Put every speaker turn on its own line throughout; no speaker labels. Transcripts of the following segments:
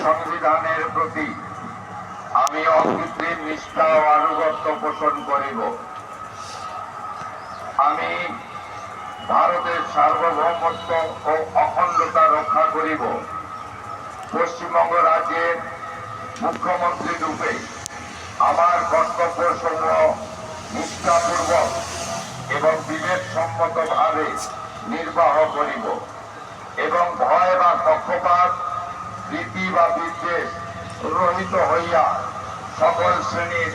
সংবিধানের প্রতি আমি অকৃত্রিম নিষ্ঠা ও আনুগত্য পোষণ করিব। আমি ভারতের সার্বভৌমত্ব ও অখণ্ডতা রক্ষা করিব। পশ্চিমবঙ্গ রাজ্যের মুখ্যমন্ত্রী রূপে আমার কর্তব্যসমূহ নিষ্ঠাপূর্বক এবং বিবেকসম্মতভাবে নির্বাহ করিব এবং ভয় বা পক্ষপাত, প্রীতি বা বিদ্বেষ রহিত হইয়া সকল শ্রেণীর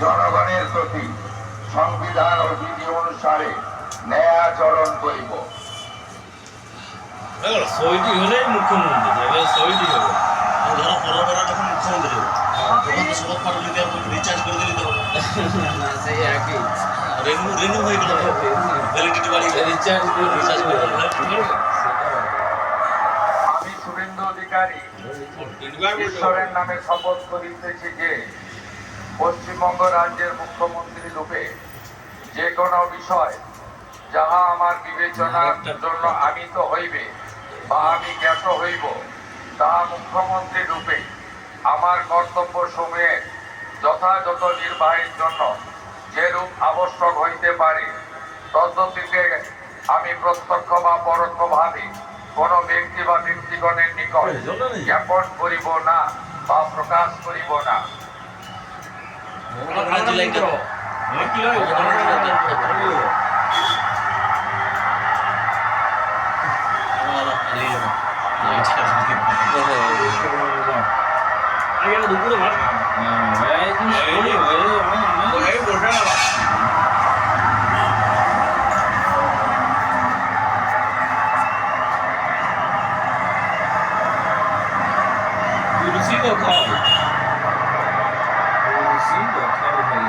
জনগণের প্রতি সংবিধান ও বিধি অনুসারে ন্যায় আচরণ করিব।
সইটি হলেই মুখ্যমন্ত্রী, এবার সইটি হবে।
ধরো পরবরা যখন মুখ্যমন্ত্রী হবে তখন তো শপথ পাঠ নিতে রিচার্জ করে দিলে তো
সেই একই
রিনিউ হয়ে গেল, ভ্যালিডিটি বাড়ি
রিচার্জ করে
আমি শুভেন্দু অধিকারী ঈশ্বরের নামে শপথ করিতেছি যে পশ্চিমবঙ্গ রাজ্যের মুখ্যমন্ত্রী রূপে যে কোনো বিষয় যাহা আমার বিবেচনার জন্য আনিত হইবে বা আমি জ্ঞাত হইব, তাহা মুখ্যমন্ত্রী রূপে আমার কর্তব্য সমূহের যথাযথ নির্বাহের জন্য যেরূপ আবশ্যক হইতে পারে তদ্গতিকে আমি প্রত্যক্ষ বা পরোক্ষভাবে কোনো ব্যক্তি বা ব্যক্তিগণের নিকট জ্ঞাপন করিব না বা প্রকাশ করিব না।
দুপুরে ভাত कुर्सी को खाओ, कुर्सी को खाओ भाई।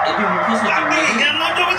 ये भी मुख्य सचिव